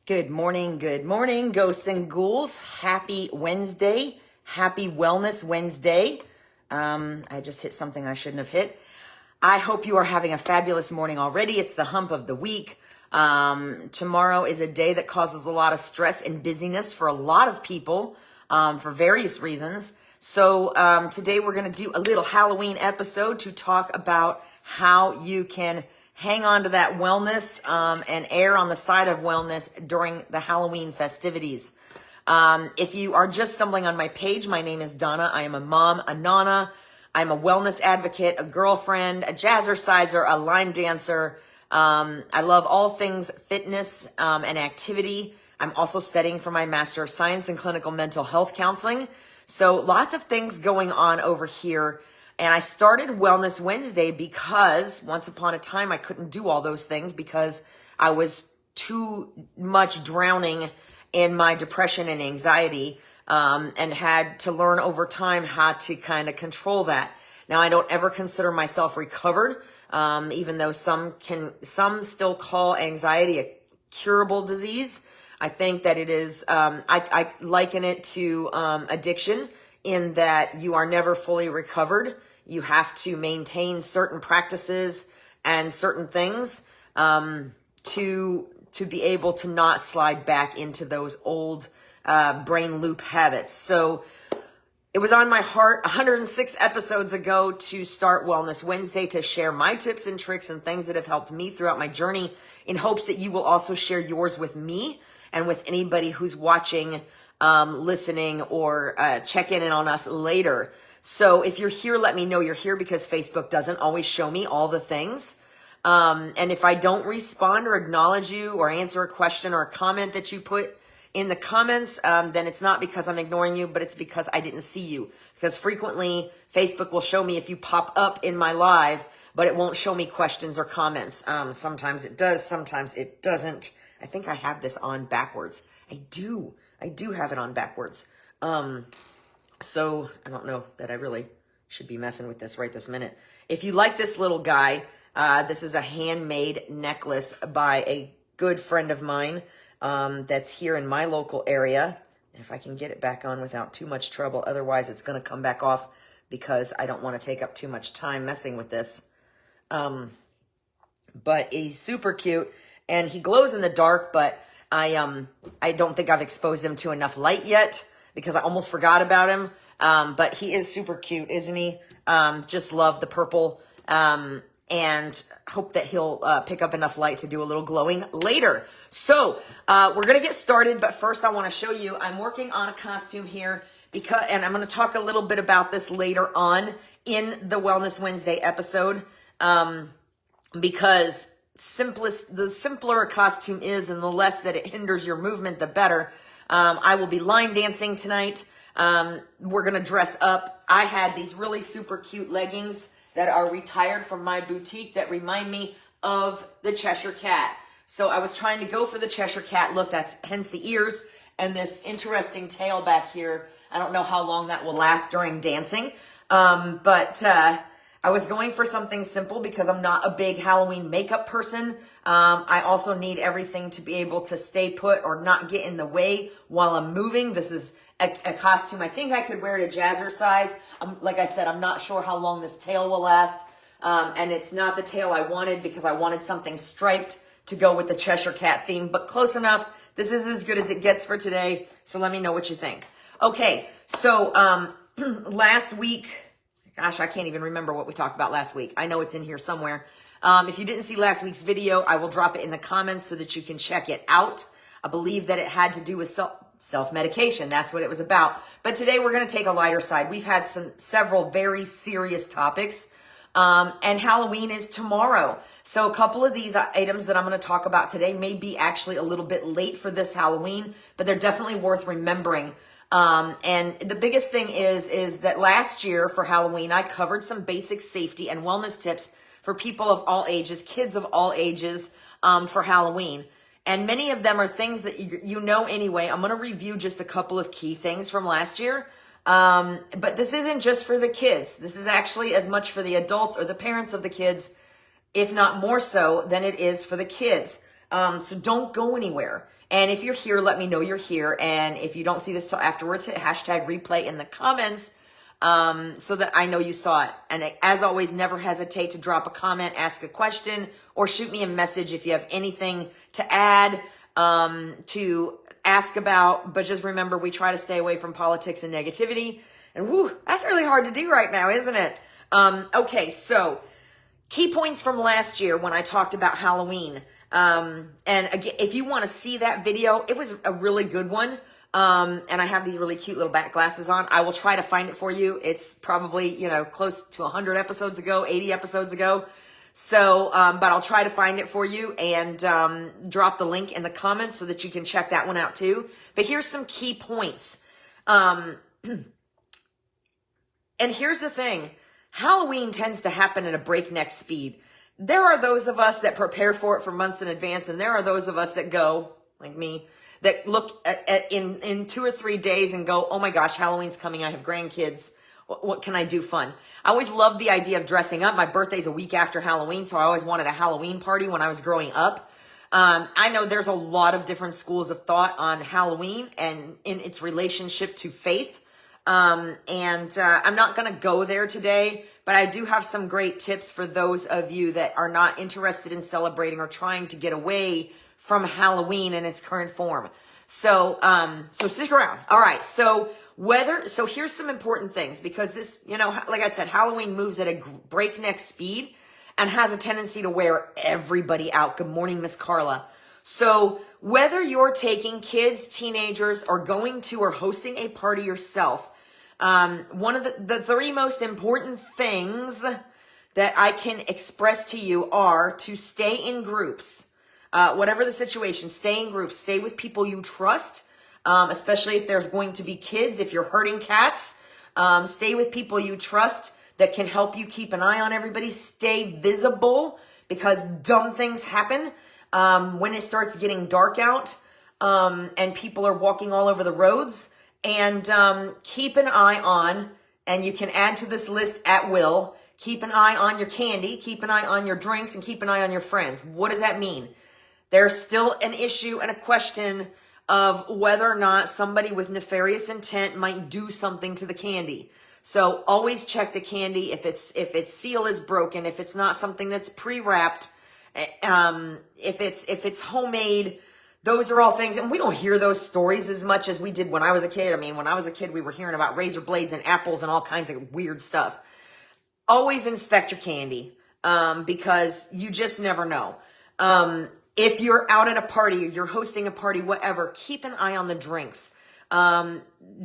Good morning, ghosts and ghouls. Happy Wednesday. Happy Wellness Wednesday. I just hit something I shouldn't have hit. I hope you are having a fabulous morning already. It's the hump of the week. Tomorrow is a day that causes a lot of stress and busyness for a lot of people for various reasons. So today we're going to do a little Halloween episode to talk about how you can hang on to that wellness and err on the side of wellness during the Halloween festivities. If you are just stumbling on my page, my name is Donna. I am a mom, a nana. I'm a wellness advocate, a girlfriend, a jazzerciser, a line dancer. I love all things fitness and activity. I'm also studying for my Master of Science in Clinical Mental Health Counseling. So lots of things going on over here. And I started Wellness Wednesday because once upon a time I couldn't do all those things because I was too much drowning in my depression and anxiety and had to learn over time how to kind of control that. Now, I don't ever consider myself recovered, even though some still call anxiety a curable disease. I think that it is, I liken it to addiction, in that you are never fully recovered. You have to maintain certain practices and certain things to be able to not slide back into those old brain loop habits. So it was on my heart 106 episodes ago to start Wellness Wednesday, to share my tips and tricks and things that have helped me throughout my journey, in hopes that you will also share yours with me and with anybody who's watching, listening, or checking in on us later. So if you're here, let me know you're here, because Facebook doesn't always show me all the things. And if I don't respond or acknowledge you or answer a question or a comment that you put in the comments, then it's not because I'm ignoring you, but it's because I didn't see you. Because frequently Facebook will show me if you pop up in my live, but it won't show me questions or comments. Sometimes it does, sometimes it doesn't. I think I have this on backwards. I do have it on backwards. So I don't know that I really should be messing with this right this minute. If you like this little guy, this is a handmade necklace by a good friend of mine that's here in my local area. If I can get it back on without too much trouble, otherwise it's going to come back off because I don't want to take up too much time messing with this. But he's super cute and he glows in the dark, but I don't think I've exposed him to enough light yet, because I almost forgot about him. But he is super cute, isn't he? Just love the purple, and hope that he'll pick up enough light to do a little glowing later. So we're going to get started, but first I want to show you, I'm working on a costume here, and I'm going to talk a little bit about this later on in the Wellness Wednesday episode, because the simpler a costume is and the less that it hinders your movement, the better. I will be line dancing tonight. We're going to dress up. I had these really super cute leggings that are retired from my boutique that remind me of the Cheshire Cat. So I was trying to go for the Cheshire Cat look. That's hence the ears and this interesting tail back here. I don't know how long that will last during dancing. But I was going for something simple because I'm not a big Halloween makeup person. I also need everything to be able to stay put or not get in the way while I'm moving. This is a costume I think I could wear to jazzercise. Like I said, I'm not sure how long this tail will last. And it's not the tail I wanted because I wanted something striped to go with the Cheshire Cat theme, but close enough. This is as good as it gets for today. So let me know what you think. Okay, so last week, gosh, I can't even remember what we talked about last week. I know it's in here somewhere. If you didn't see last week's video, I will drop it in the comments so that you can check it out. I believe that it had to do with self-medication. That's what it was about. But today we're going to take a lighter side. We've had several very serious topics, and Halloween is tomorrow. So a couple of these items that I'm going to talk about today may be actually a little bit late for this Halloween, but they're definitely worth remembering. And the biggest thing is that last year for Halloween, I covered some basic safety and wellness tips for people of all ages, kids of all ages, for Halloween. And many of them are things that you know anyway. I'm going to review just a couple of key things from last year. But this isn't just for the kids. This is actually as much for the adults or the parents of the kids, if not more so than it is for the kids. So don't go anywhere. And if you're here, let me know you're here. And if you don't see this till afterwards, hit hashtag replay in the comments so that I know you saw it. And as always, never hesitate to drop a comment, ask a question, or shoot me a message if you have anything to add, to ask about. But just remember, we try to stay away from politics and negativity. And whoo, that's really hard to do right now, isn't it? Okay, so key points from last year when I talked about Halloween. And again, if you want to see that video, it was a really good one. And I have these really cute little back glasses on. I will try to find it for you. It's probably, close to 100 episodes ago, 80 episodes ago. So, but I'll try to find it for you and, drop the link in the comments so that you can check that one out too. But here's some key points. And here's the thing. Halloween tends to happen at a breakneck speed. There are those of us that prepare for it for months in advance, and there are those of us that go, like me, that look at in 2 or 3 days and go, oh my gosh, Halloween's coming, I have grandkids. What can I do fun? I always loved the idea of dressing up. My birthday's a week after Halloween, so I always wanted a Halloween party when I was growing up. I know there's a lot of different schools of thought on Halloween and in its relationship to faith. I'm not going to go there today, but I do have some great tips for those of you that are not interested in celebrating or trying to get away from Halloween in its current form. So stick around. All right. So here's some important things because this, like I said, Halloween moves at a breakneck speed and has a tendency to wear everybody out. Good morning, Miss Carla. So whether you're taking kids, teenagers, or going to or hosting a party yourself, one of the 3 most important things that I can express to you are to stay in groups. Whatever the situation, stay in groups, stay with people you trust, especially if there's going to be kids, if you're herding cats, stay with people you trust that can help you keep an eye on everybody, stay visible because dumb things happen, when it starts getting dark out, and people are walking all over the roads. And keep an eye on, and you can add to this list at will, keep an eye on your candy, keep an eye on your drinks, and keep an eye on your friends. What does that mean? There's still an issue and a question of whether or not somebody with nefarious intent might do something to the candy. So always check the candy if its seal is broken, if it's not something that's pre-wrapped, if it's homemade. Those are all things, and we don't hear those stories as much as we did when I was a kid. I mean, when I was a kid, we were hearing about razor blades and apples and all kinds of weird stuff. Always inspect your candy, because you just never know. If you're out at a party, you're hosting a party, whatever, keep an eye on the drinks.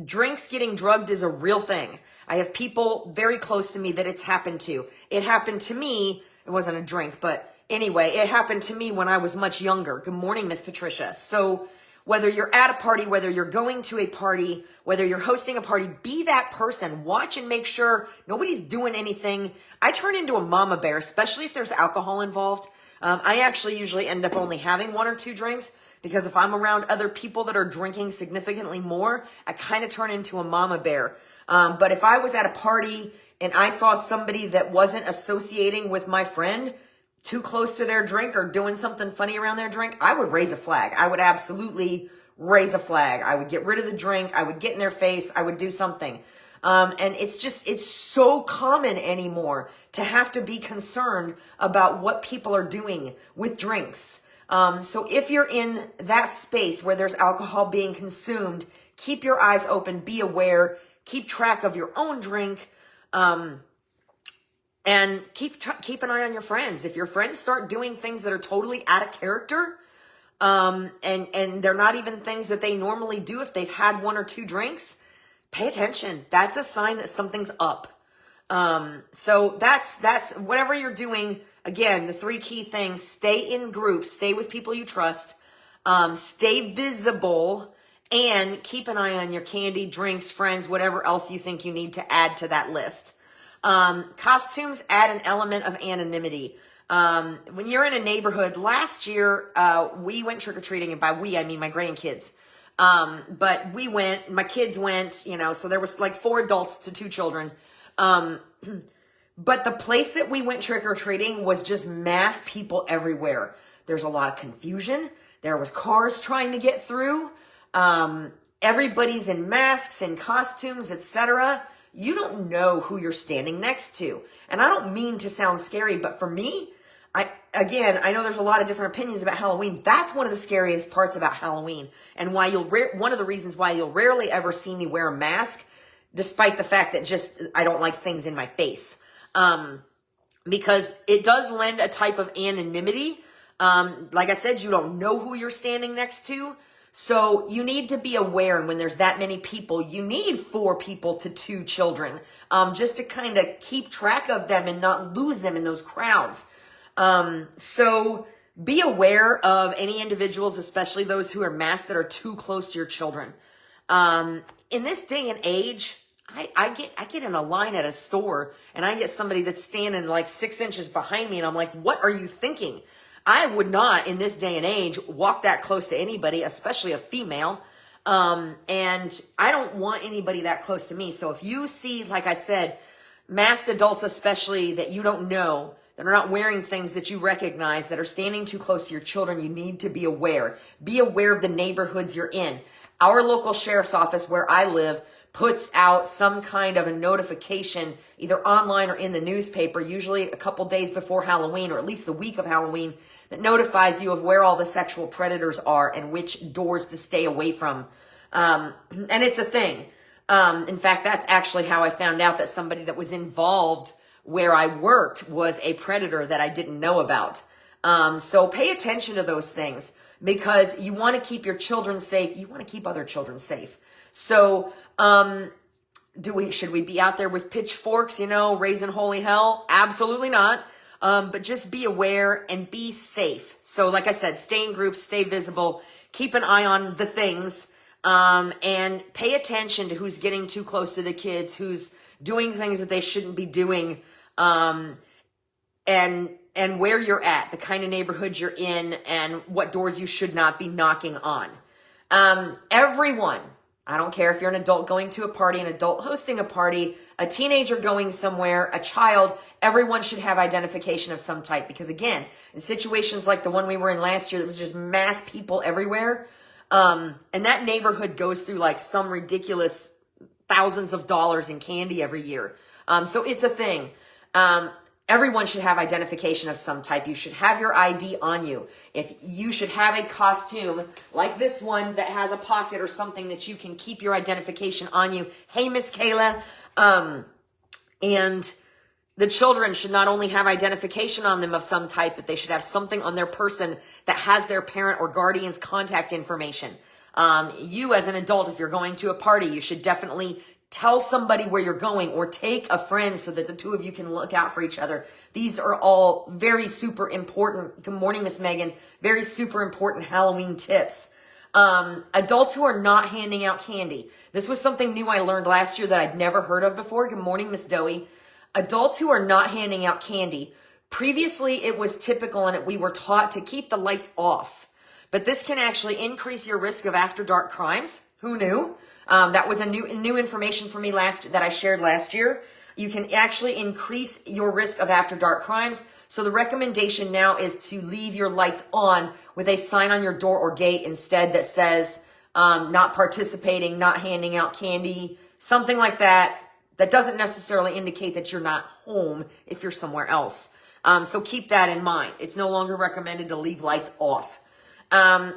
Drinks getting drugged is a real thing. I have people very close to me that it's happened to. It happened to me. It wasn't a drink, but anyway, it happened to me when I was much younger. Good morning, Miss Patricia. So whether you're at a party, whether you're going to a party, whether you're hosting a party, be that person. Watch and make sure nobody's doing anything. I turn into a mama bear, especially if there's alcohol involved. I actually usually end up only having 1 or 2 drinks because if I'm around other people that are drinking significantly more, I kind of turn into a mama bear. But if I was at a party and I saw somebody that wasn't associating with my friend, too close to their drink or doing something funny around their drink, I would raise a flag. I would absolutely raise a flag. I would get rid of the drink. I would get in their face. I would do something. And it's so common anymore to have to be concerned about what people are doing with drinks. So if you're in that space where there's alcohol being consumed, keep your eyes open, be aware, keep track of your own drink, and keep an eye on your friends. If your friends start doing things that are totally out of character, and they're not even things that they normally do if they've had 1 or 2 drinks, pay attention. That's a sign that something's up. So that's whatever you're doing. Again, the 3 key things: stay in groups, stay with people you trust, stay visible, and keep an eye on your candy, drinks, friends, whatever else you think you need to add to that list. Costumes add an element of anonymity. When you're in a neighborhood, last year, we went trick-or-treating, and by we, I mean my grandkids. But my kids went, so there was like 4 adults to 2 children. But the place that we went trick-or-treating was just mass people everywhere. There's a lot of confusion. There was cars trying to get through. Everybody's in masks and costumes, etc. You don't know who you're standing next to. And I don't mean to sound scary, but for me, I know there's a lot of different opinions about Halloween. That's one of the scariest parts about Halloween, and why one of the reasons why you'll rarely ever see me wear a mask, despite the fact that I don't like things in my face. Because it does lend a type of anonymity. Like I said, you don't know who you're standing next to. So you need to be aware, and when there's that many people, you need 4 people to 2 children, just to kind of keep track of them and not lose them in those crowds. So be aware of any individuals, especially those who are masked, that are too close to your children. In this day and age, I get in a line at a store and I get somebody that's standing like 6 inches behind me, and I'm like, what are you thinking? I would not, in this day and age, walk that close to anybody, especially a female. And I don't want anybody that close to me. So if you see, like I said, masked adults especially that you don't know, that are not wearing things that you recognize, that are standing too close to your children, you need to be aware. Be aware of the neighborhoods you're in. Our local sheriff's office where I live puts out some kind of a notification, either online or in the newspaper, usually a couple days before Halloween, or at least the week of Halloween, that notifies you of where all the sexual predators are and which doors to stay away from. And it's a thing. In fact, that's actually how I found out that somebody that was involved where I worked was a predator that I didn't know about. So pay attention to those things, because you want to keep your children safe. You want to keep other children safe. So, should we be out there with pitchforks, raising holy hell? Absolutely not. But just be aware and be safe. So like I said, stay in groups, stay visible, keep an eye on the things, and pay attention to who's getting too close to the kids, who's doing things that they shouldn't be doing, and where you're at, the kind of neighborhood you're in, and what doors you should not be knocking on. Everyone, I don't care if you're an adult going to a party, an adult hosting a party, a teenager going somewhere, a child, everyone should have identification of some type. Because again, in situations like the one we were in last year, there was just mass people everywhere. And that neighborhood goes through like some ridiculous thousands of dollars in candy every year. So it's a thing. Everyone should have identification of some type. You should have your ID on you. If you should have a costume like this one that has a pocket or something that you can keep your identification on you. Hey, Miss Kayla. And the children should not only have identification on them of some type, but they should have something on their person that has their parent or guardian's contact information. You as an adult, if you're going to a party, you should definitely tell somebody where you're going, or take a friend so that the two of you can look out for each other. These are all very super important. Good morning, Miss Megan. Very super important Halloween tips. Adults who are not handing out candy. This was something new I learned last year that I'd never heard of before. Good morning, Miss Doey. Adults who are not handing out candy. Previously, it was typical and we were taught to keep the lights off. But this can actually increase your risk of after dark crimes. Who knew? That was a new information for me that I shared last year. You can actually increase your risk of after dark crimes. So the recommendation now is to leave your lights on with a sign on your door or gate instead that says, not participating, not handing out candy, something like that. That doesn't necessarily indicate that you're not home if you're somewhere else. So keep that in mind. It's no longer recommended to leave lights off.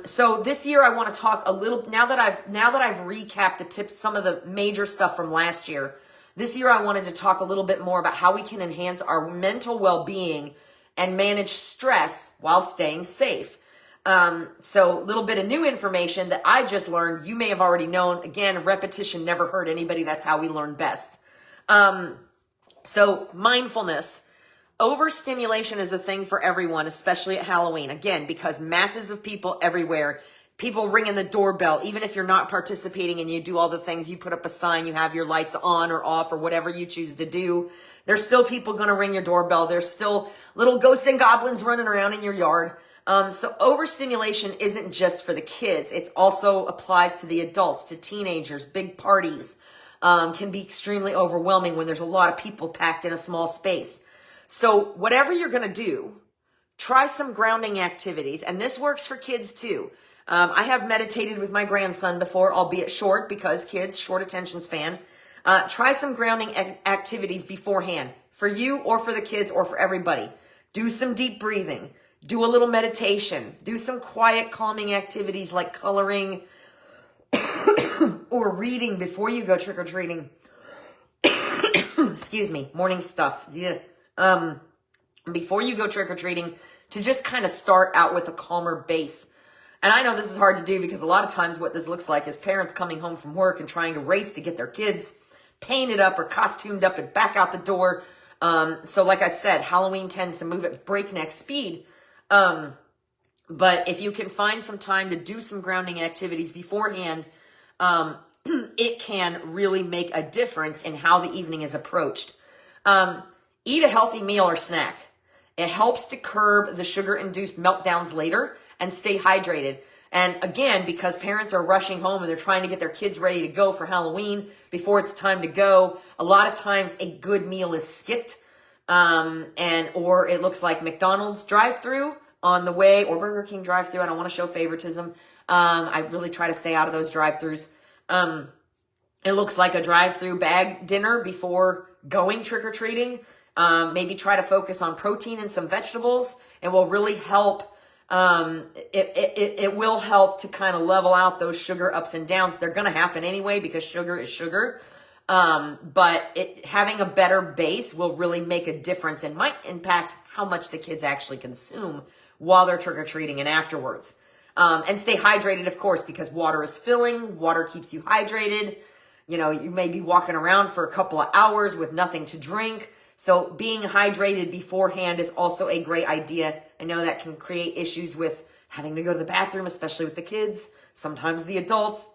So this year I want to talk a little, now that I've recapped the tips, some of the major stuff from last year, this year I wanted to talk a little bit more about how we can enhance our mental well-being and manage stress while staying safe. So a little bit of new information that I just learned, you may have already known. Again, repetition never hurt anybody. That's how we learn best. So mindfulness. Overstimulation is a thing for everyone, especially at Halloween. Again, because masses of people everywhere, people ringing the doorbell, even if you're not participating and you do all the things, you put up a sign, you have your lights on or off or whatever you choose to do. There's still people going to ring your doorbell. There's still little ghosts and goblins running around in your yard. So overstimulation isn't just for the kids. It also applies to the adults, to teenagers. Big parties can be extremely overwhelming when there's a lot of people packed in a small space. So whatever you're going to do, try some grounding activities. And this works for kids too. I have meditated with my grandson before, albeit short because kids, short attention span. Try some grounding activities beforehand for you or for the kids or for everybody. Do some deep breathing. Do a little meditation. Do some quiet, calming activities like coloring or reading before you go trick-or-treating. Excuse me, morning stuff. Yeah. Before you go trick-or-treating, to just kind of start out with a calmer base. And I know this is hard to do because a lot of times what this looks like is parents coming home from work and trying to race to get their kids painted up or costumed up and back out the door. So like I said, Halloween tends to move at breakneck speed. But if you can find some time to do some grounding activities beforehand, it can really make a difference in how the evening is approached. Eat a healthy meal or snack. It helps to curb the sugar-induced meltdowns later and stay hydrated. And again, because parents are rushing home and they're trying to get their kids ready to go for Halloween before it's time to go, a lot of times a good meal is skipped. Or it looks like McDonald's drive-thru on the way, or Burger King drive-thru. I don't want to show favoritism. I really try to stay out of those drive-thrus. It looks like a drive-thru bag dinner before going trick-or-treating. Maybe try to focus on protein and some vegetables. It will really help. It will help to kind of level out those sugar ups and downs. They're going to happen anyway because sugar is sugar. But having a better base will really make a difference and might impact how much the kids actually consume while they're trick-or-treating and afterwards. And stay hydrated, of course, because water is filling. Water keeps you hydrated. You know, you may be walking around for a couple of hours with nothing to drink. So being hydrated beforehand is also a great idea. I know that can create issues with having to go to the bathroom, especially with the kids, sometimes the adults.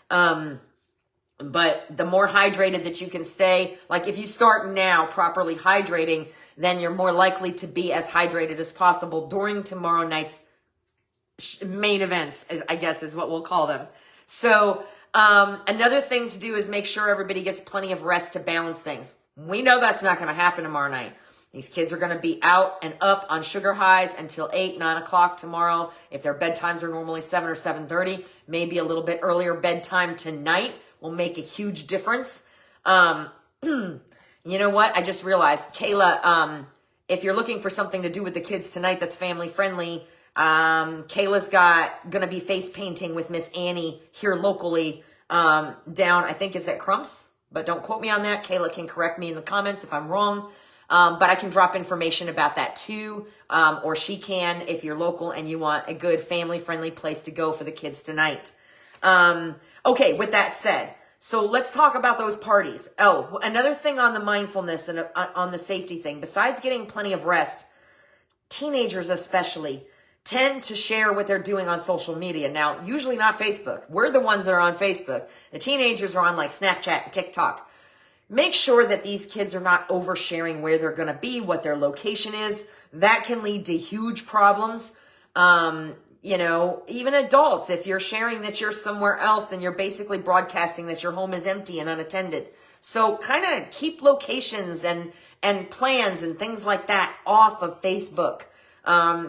But the more hydrated that you can stay, like if you start now properly hydrating, then you're more likely to be as hydrated as possible during tomorrow night's main events, I guess is what we'll call them. So another thing to do is make sure everybody gets plenty of rest to balance things. We know that's not going to happen tomorrow night. These kids are going to be out and up on sugar highs until 8, 9 o'clock tomorrow. If their bedtimes are normally 7 or 7:30, maybe a little bit earlier bedtime tonight will make a huge difference. You know what? I just realized, Kayla, if you're looking for something to do with the kids tonight that's family friendly, Kayla's going to be face painting with Miss Annie here locally down, I think it's at Crumps. But don't quote me on that. Kayla can correct me in the comments if I'm wrong. But I can drop information about that too. Or she can if you're local and you want a good family-friendly place to go for the kids tonight. Okay, with that said, so let's talk about those parties. Oh, another thing on the mindfulness and on the safety thing, besides getting plenty of rest, teenagers especially tend to share what they're doing on social media. Now, usually not Facebook. We're the ones that are on Facebook. The teenagers are on like Snapchat and TikTok. Make sure that these kids are not oversharing where they're going to be, what their location is. That can lead to huge problems. You know, even adults, if you're sharing that you're somewhere else, then you're basically broadcasting that your home is empty and unattended. So kind of keep locations and plans and things like that off of Facebook.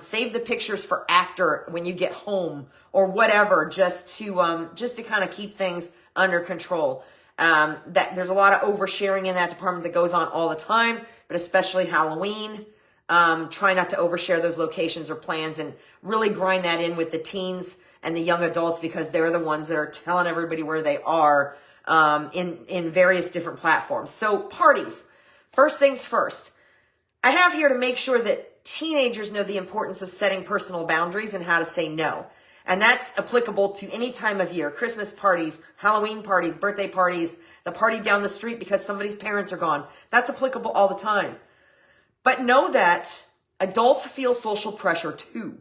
Save the pictures for after when you get home or whatever, just to kind of keep things under control. That there's a lot of oversharing in that department that goes on all the time, but especially Halloween. Try not to overshare those locations or plans and really grind that in with the teens and the young adults because they're the ones that are telling everybody where they are, in various different platforms. So parties, first things first. I have here to make sure that teenagers know the importance of setting personal boundaries and how to say no. And that's applicable to any time of year, Christmas parties, Halloween parties, birthday parties, the party down the street because somebody's parents are gone. That's applicable all the time. But know that adults feel social pressure too.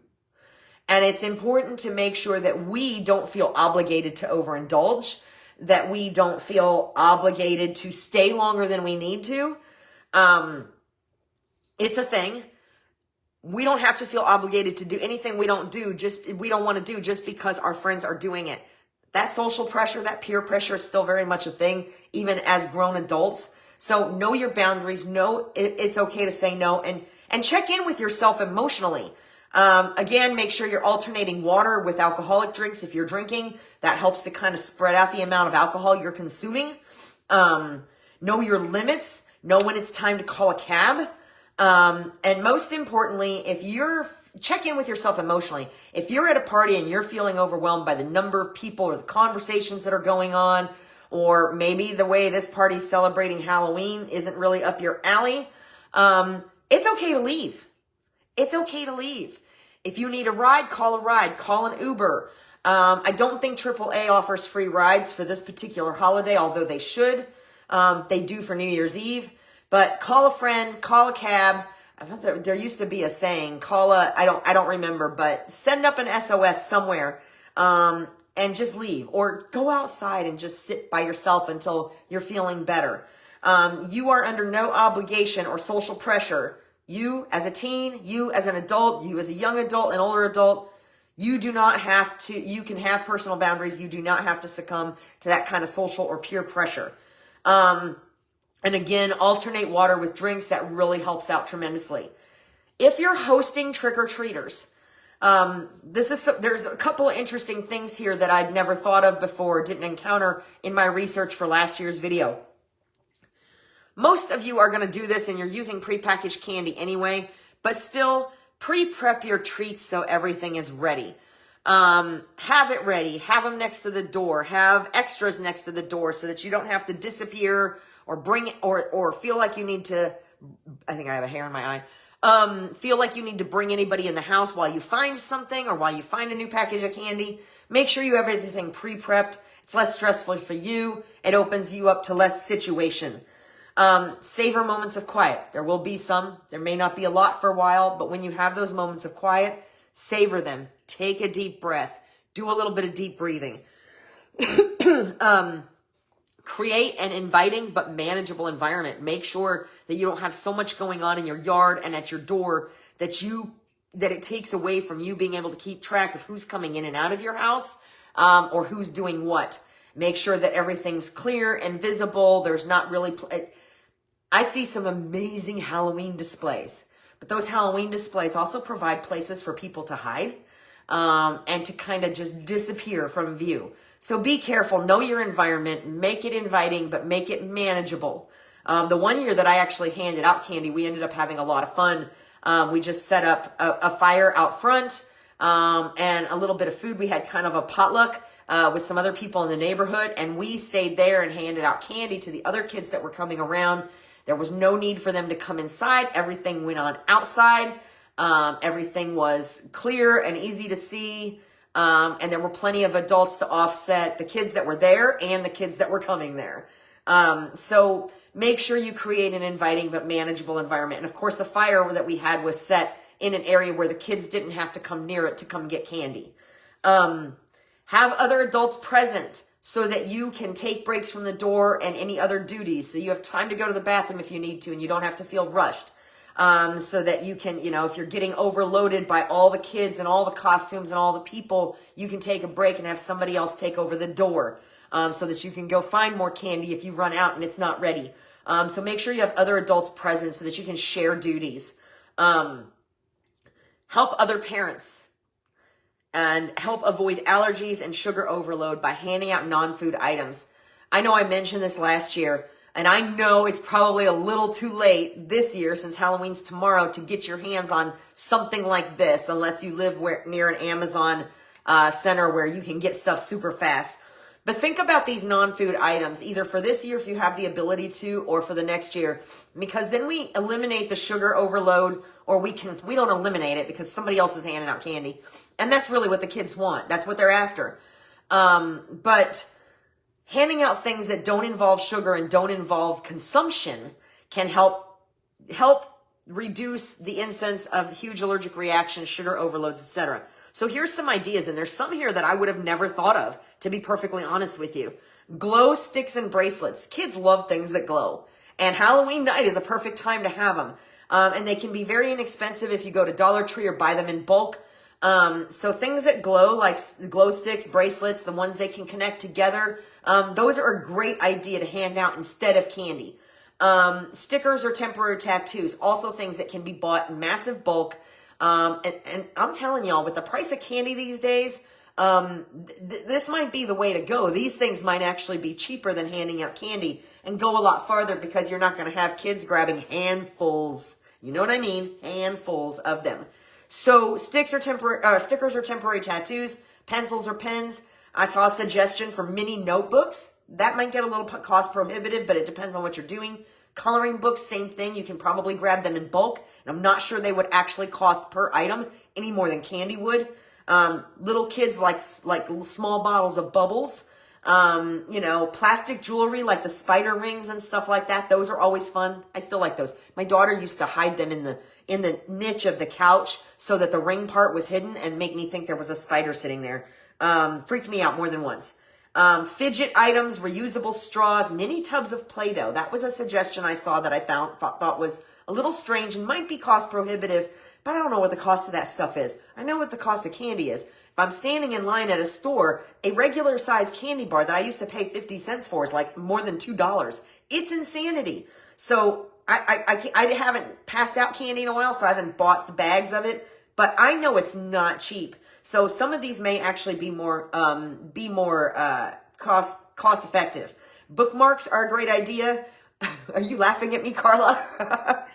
And it's important to make sure that we don't feel obligated to overindulge, that we don't feel obligated to stay longer than we need to. It's a thing. We don't have to feel obligated to do anything we don't want to do just because our friends are doing it. That social pressure, that peer pressure is still very much a thing, even as grown adults. So know your boundaries. Know it's okay to say no and check in with yourself emotionally. Again, make sure you're alternating water with alcoholic drinks if you're drinking. That helps to kind of spread out the amount of alcohol you're consuming. Know your limits. Know when it's time to call a cab. And most importantly, check in with yourself emotionally. If you're at a party and you're feeling overwhelmed by the number of people or the conversations that are going on, or maybe the way this party's celebrating Halloween isn't really up your alley, it's okay to leave. It's okay to leave. If you need a ride, call an Uber. I don't think AAA offers free rides for this particular holiday, although they should. They do for New Year's Eve. But call a friend, call a cab. I thought there used to be a saying, I don't remember, but send up an SOS somewhere, and just leave, or go outside and just sit by yourself until you're feeling better. You are under no obligation or social pressure. You as a teen, you as an adult, you as a young adult, an older adult, you do not have to, you can have personal boundaries. You do not have to succumb to that kind of social or peer pressure. And again, alternate water with drinks. That really helps out tremendously. If you're hosting trick-or-treaters, there's a couple of interesting things here that I'd never thought of before, didn't encounter in my research for last year's video. Most of you are going to do this and you're using prepackaged candy anyway, but still pre-prep your treats so everything is ready. Have it ready, have them next to the door, have extras next to the door so that you don't have to disappear or bring or feel like you need to, I think I have a hair in my eye, feel like you need to bring anybody in the house while you find something or while you find a new package of candy. Make sure you have everything pre-prepped. It's less stressful for you. It opens you up to less situation. Savor moments of quiet. There will be some. There may not be a lot for a while, but when you have those moments of quiet, savor them. Take a deep breath. Do a little bit of deep breathing. Create an inviting but manageable environment. Make sure that you don't have so much going on in your yard and at your door that it takes away from you being able to keep track of who's coming in and out of your house, or who's doing what. Make sure that everything's clear and visible. There's not really... I see some amazing Halloween displays, but those Halloween displays also provide places for people to hide, and to kind of just disappear from view. So be careful, know your environment, make it inviting, but make it manageable. The one year that I actually handed out candy, we ended up having a lot of fun. We just set up a fire out front, and a little bit of food. We had kind of a potluck with some other people in the neighborhood, and we stayed there and handed out candy to the other kids that were coming around. There was no need for them to come inside. Everything went on outside. Everything was clear and easy to see. And there were plenty of adults to offset the kids that were there and the kids that were coming there. So make sure you create an inviting but manageable environment. And of course, the fire that we had was set in an area where the kids didn't have to come near it to come get candy. Have other adults present so that you can take breaks from the door and any other duties. So you have time to go to the bathroom if you need to and you don't have to feel rushed. So that you can, if you're getting overloaded by all the kids and all the costumes and all the people, you can take a break and have somebody else take over the door, so that you can go find more candy if you run out and it's not ready. So make sure you have other adults present so that you can share duties. Help other parents and help avoid allergies and sugar overload by handing out non-food items. I know I mentioned this last year, and I know it's probably a little too late this year since Halloween's tomorrow to get your hands on something like this unless you live near an Amazon center where you can get stuff super fast. But think about these non-food items, either for this year if you have the ability to, or for the next year, because then we eliminate the sugar overload, or we don't eliminate it because somebody else is handing out candy. And that's really what the kids want. That's what they're after. But handing out things that don't involve sugar and don't involve consumption can help reduce the incidence of huge allergic reactions, sugar overloads, etc. So here's some ideas, and there's some here that I would have never thought of, to be perfectly honest with you. Glow sticks and bracelets. Kids love things that glow. And Halloween night is a perfect time to have them. And they can be very inexpensive if you go to Dollar Tree or buy them in bulk. So things that glow, like glow sticks, bracelets, the ones they can connect together, those are a great idea to hand out instead of candy. Stickers or temporary tattoos, also things that can be bought in massive bulk. And I'm telling y'all, with the price of candy these days, this might be the way to go. These things might actually be cheaper than handing out candy and go a lot farther, because you're not going to have kids grabbing handfuls. You know what I mean? Handfuls of them. So stickers are temporary tattoos, pencils or pens. I saw a suggestion for mini notebooks. That might get a little cost prohibitive, but it depends on what you're doing. Coloring books, same thing. You can probably grab them in bulk. And I'm not sure they would actually cost per item any more than candy would. Little kids like small bottles of bubbles. Plastic jewelry like the spider rings and stuff like that. Those are always fun. I still like those. My daughter used to hide them in the niche of the couch so that the ring part was hidden and make me think there was a spider sitting there. Freaked me out more than once. Fidget items, reusable straws, mini tubs of Play-Doh. That was a suggestion I saw that I thought was a little strange and might be cost prohibitive, but I don't know what the cost of that stuff is. I know what the cost of candy is. If I'm standing in line at a store, a regular size candy bar that I used to pay 50 cents for is like more than $2. It's insanity. So I haven't passed out candy in a while, so I haven't bought the bags of it, but I know it's not cheap. So some of these may actually be more cost effective. Bookmarks are a great idea. Are you laughing at me, Carla?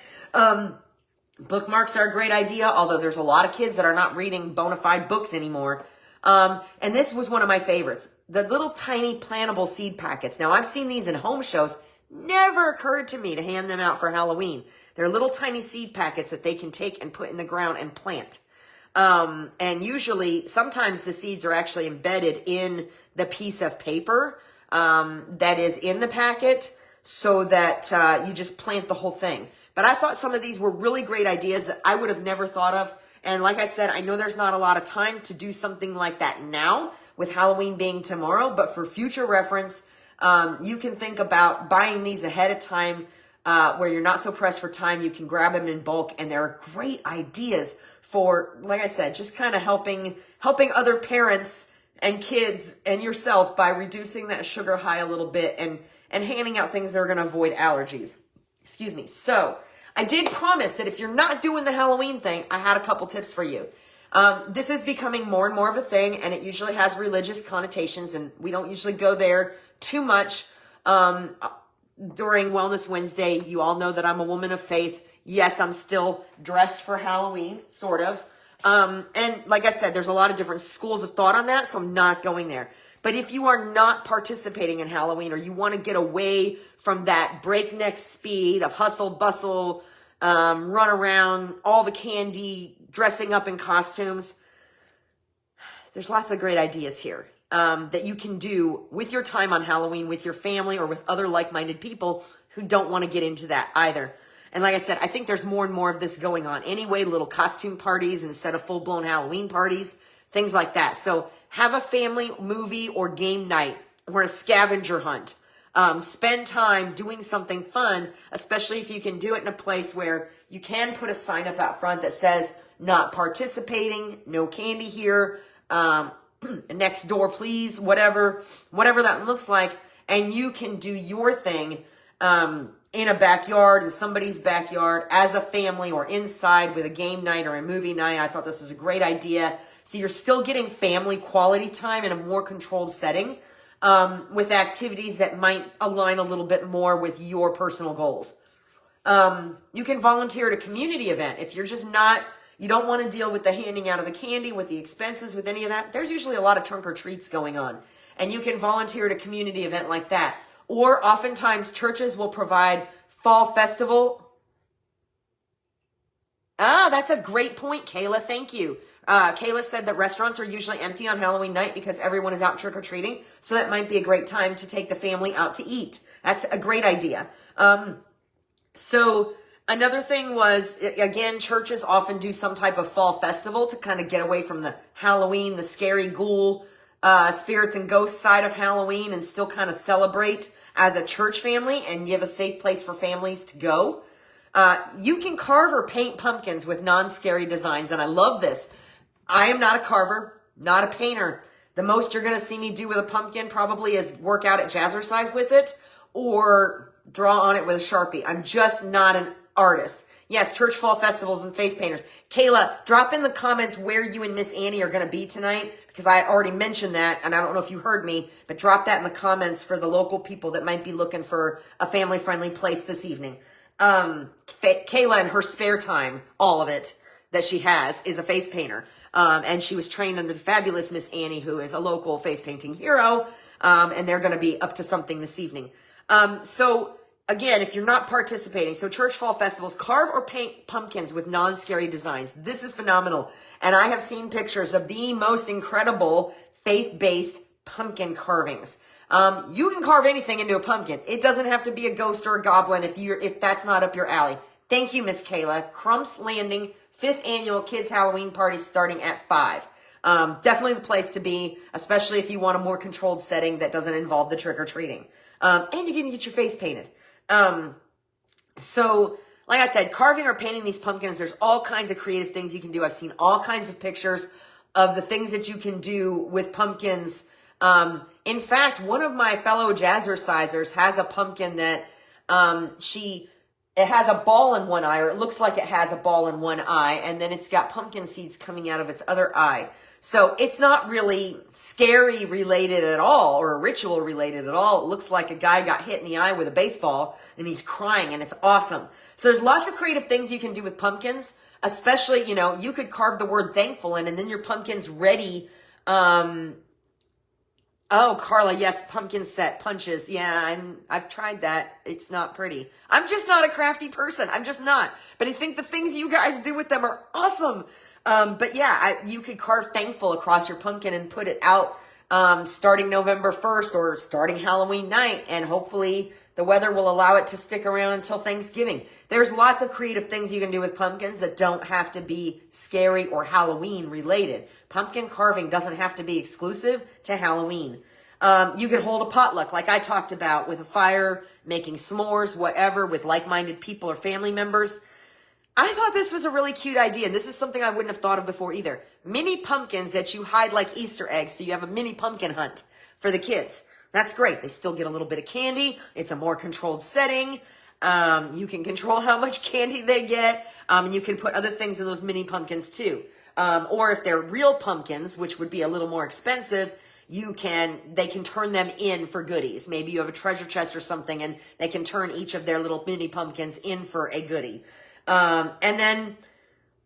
Bookmarks are a great idea, although there's a lot of kids that are not reading bona fide books anymore. And this was one of my favorites. The little tiny plantable seed packets. Now, I've seen these in home shows. Never occurred to me to hand them out for Halloween. They're little tiny seed packets that they can take and put in the ground and plant. And usually, sometimes the seeds are actually embedded in the piece of paper that is in the packet, so that you just plant the whole thing. But I thought some of these were really great ideas that I would have never thought of. And like I said, I know there's not a lot of time to do something like that now, with Halloween being tomorrow. But for future reference, you can think about buying these ahead of time, where you're not so pressed for time. You can grab them in bulk, and they're great ideas for, like I said, just kind of helping other parents and kids and yourself by reducing that sugar high a little bit, and handing out things that are going to avoid allergies. Excuse me. So I did promise that if you're not doing the Halloween thing, I had a couple tips for you. This is becoming more and more of a thing, and it usually has religious connotations, and we don't usually go there too much during Wellness Wednesday. You all know that I'm a woman of faith. Yes, I'm still dressed for Halloween, sort of. And like I said, there's a lot of different schools of thought on that, so I'm not going there. But if you are not participating in Halloween, or you want to get away from that breakneck speed of hustle, bustle, run around, all the candy, dressing up in costumes, there's lots of great ideas here that you can do with your time on Halloween, with your family, or with other like-minded people who don't want to get into that either. And like I said, I think there's more and more of this going on anyway, little costume parties instead of full-blown Halloween parties, things like that. So have a family movie or game night, or a scavenger hunt. Spend time doing something fun, especially if you can do it in a place where you can put a sign up out front that says, not participating, no candy here, next door, please, whatever that looks like. And you can do your thing in a backyard, in somebody's backyard, as a family, or inside with a game night or a movie night. I thought this was a great idea. So you're still getting family quality time in a more controlled setting, with activities that might align a little bit more with your personal goals. You can volunteer at a community event. If you're just you don't want to deal with the handing out of the candy, with the expenses, with any of that, there's usually a lot of trunk or treats going on. And you can volunteer at a community event like that. Or oftentimes churches will provide fall festival. That's a great point, Kayla. Thank you. Kayla said that restaurants are usually empty on Halloween night because everyone is out trick-or-treating. So that might be a great time to take the family out to eat. That's a great idea. So another thing was, again, churches often do some type of fall festival to kind of get away from the Halloween, the scary ghoul, spirits and ghosts side of Halloween, and still kind of celebrate as a church family and give a safe place for families to go. You can carve or paint pumpkins with non-scary designs, and I love this. I am not a carver, not a painter. The most you're going to see me do with a pumpkin probably is work out at Jazzercise with it, or draw on it with a Sharpie. I'm just not an artist. Yes, church fall festivals with face painters. Kayla, drop in the comments where you and Miss Annie are going to be tonight, because I already mentioned that, and I don't know if you heard me, but drop that in the comments for the local people that might be looking for a family-friendly place this evening. Kayla, in her spare time, all of it that she has, is a face painter. And she was trained under the fabulous Miss Annie, who is a local face painting hero. And they're going to be up to something this evening. So again, if you're not participating, so church fall festivals, carve or paint pumpkins with non-scary designs. This is phenomenal. And I have seen pictures of the most incredible faith-based pumpkin carvings. You can carve anything into a pumpkin. It doesn't have to be a ghost or a goblin if that's not up your alley. Thank you, Miss Kayla. Crump's Landing 5th annual Kids Halloween party starting at 5. Definitely the place to be, especially if you want a more controlled setting that doesn't involve the trick-or-treating. And you can get your face painted. So, like I said, carving or painting these pumpkins, there's all kinds of creative things you can do. I've seen all kinds of pictures of the things that you can do with pumpkins. In fact, one of my fellow jazzercisers has a pumpkin that it has a ball in one eye, or it looks like it has a ball in one eye, and then it's got pumpkin seeds coming out of its other eye. So it's not really scary related at all, or ritual related at all. It looks like a guy got hit in the eye with a baseball, and he's crying, and it's awesome. So there's lots of creative things you can do with pumpkins, especially, you could carve the word thankful in, and then your pumpkin's ready. Oh, Carla, yes, pumpkin set punches. Yeah, I've tried that. It's not pretty. I'm just not a crafty person. I'm just not. But I think the things you guys do with them are awesome. But yeah, you could carve thankful across your pumpkin and put it out starting November 1st or starting Halloween night. And hopefully the weather will allow it to stick around until Thanksgiving. There's lots of creative things you can do with pumpkins that don't have to be scary or Halloween related. Pumpkin carving doesn't have to be exclusive to Halloween. You could hold a potluck like I talked about, with a fire, making s'mores, whatever, with like-minded people or family members. I thought this was a really cute idea, and this is something I wouldn't have thought of before either. Mini pumpkins that you hide like Easter eggs, so you have a mini pumpkin hunt for the kids. That's great. They still get a little bit of candy. It's a more controlled setting. You can control how much candy they get, and you can put other things in those mini pumpkins too. Or if they're real pumpkins, which would be a little more expensive, they can turn them in for goodies. Maybe you have a treasure chest or something, and they can turn each of their little mini pumpkins in for a goodie. And then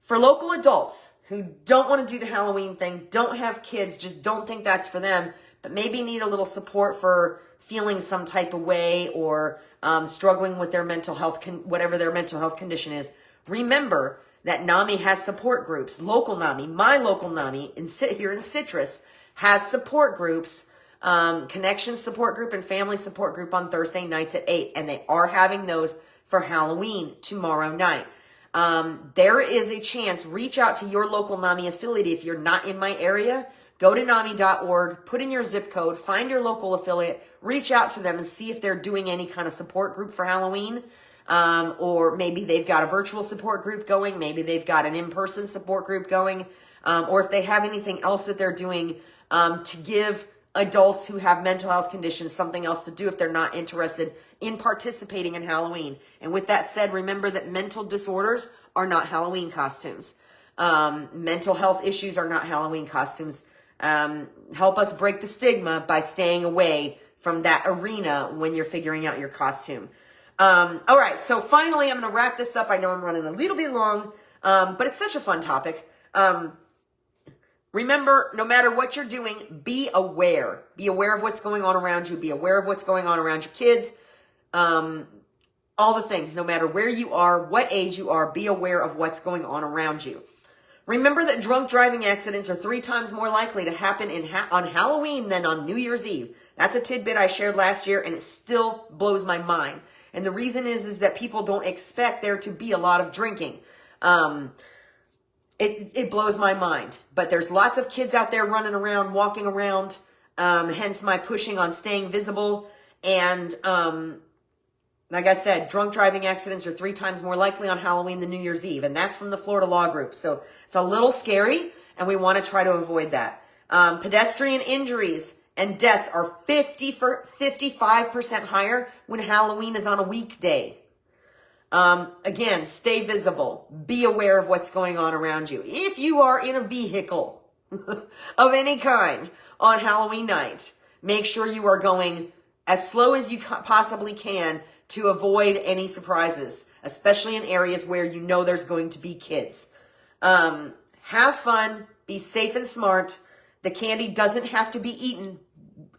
for local adults who don't want to do the Halloween thing, don't have kids, just don't think that's for them, but maybe need a little support for feeling some type of way, or struggling with their mental health, whatever their mental health condition is. Remember that NAMI has support groups. Local NAMI, my local NAMI here in Citrus, has support groups, Connection support group and family support group on Thursday nights at 8. And they are having those for Halloween tomorrow night. There is a chance. Reach out to your local NAMI affiliate. If you're not in my area, go to NAMI.org, put in your zip code, find your local affiliate, reach out to them and see if they're doing any kind of support group for Halloween. Or maybe they've got a virtual support group going. Maybe they've got an in-person support group going. Or if they have anything else that they're doing to give adults who have mental health conditions something else to do if they're not interested in participating in Halloween. And with that said, remember that mental disorders are not Halloween costumes. Mental health issues are not Halloween costumes. Help us break the stigma by staying away from that arena when you're figuring out your costume. All right, so finally, I'm going to wrap this up. I know I'm running a little bit long, but it's such a fun topic. Remember, no matter what you're doing, be aware. Be aware of what's going on around you. Be aware of what's going on around your kids. All the things, no matter where you are, what age you are, be aware of what's going on around you. Remember that drunk driving accidents are 3 times more likely to happen on Halloween than on New Year's Eve. That's a tidbit I shared last year, and it still blows my mind. And the reason is that people don't expect there to be a lot of drinking. It blows my mind. But there's lots of kids out there running around, walking around, hence my pushing on staying visible. And like I said, drunk driving accidents are 3 times more likely on Halloween than New Year's Eve. And that's from the Florida Law Group. So it's a little scary, and we want to try to avoid that. Pedestrian injuries and deaths are 55% higher when Halloween is on a weekday. Again, stay visible. Be aware of what's going on around you. If you are in a vehicle of any kind on Halloween night, make sure you are going as slow as you possibly can to avoid any surprises, especially in areas where you know there's going to be kids. Have fun. Be safe and smart. The candy doesn't have to be eaten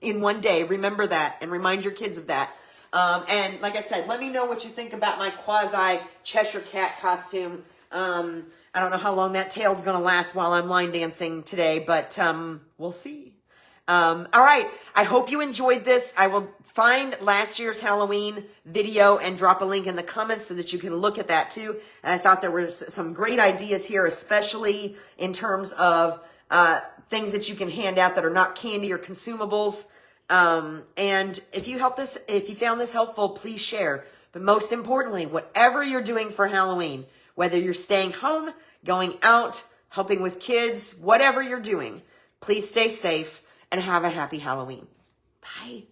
in one day. Remember that and remind your kids of that. And like I said, let me know what you think about my quasi Cheshire Cat costume. I don't know how long that tail's going to last while I'm line dancing today, but we'll see. All right. I hope you enjoyed this. I will find last year's Halloween video and drop a link in the comments so that you can look at that too. And I thought there were some great ideas here, especially in terms of things that you can hand out that are not candy or consumables. And if you found this helpful, please share. But most importantly, whatever you're doing for Halloween, whether you're staying home, going out, helping with kids, whatever you're doing, please stay safe and have a happy Halloween. Bye.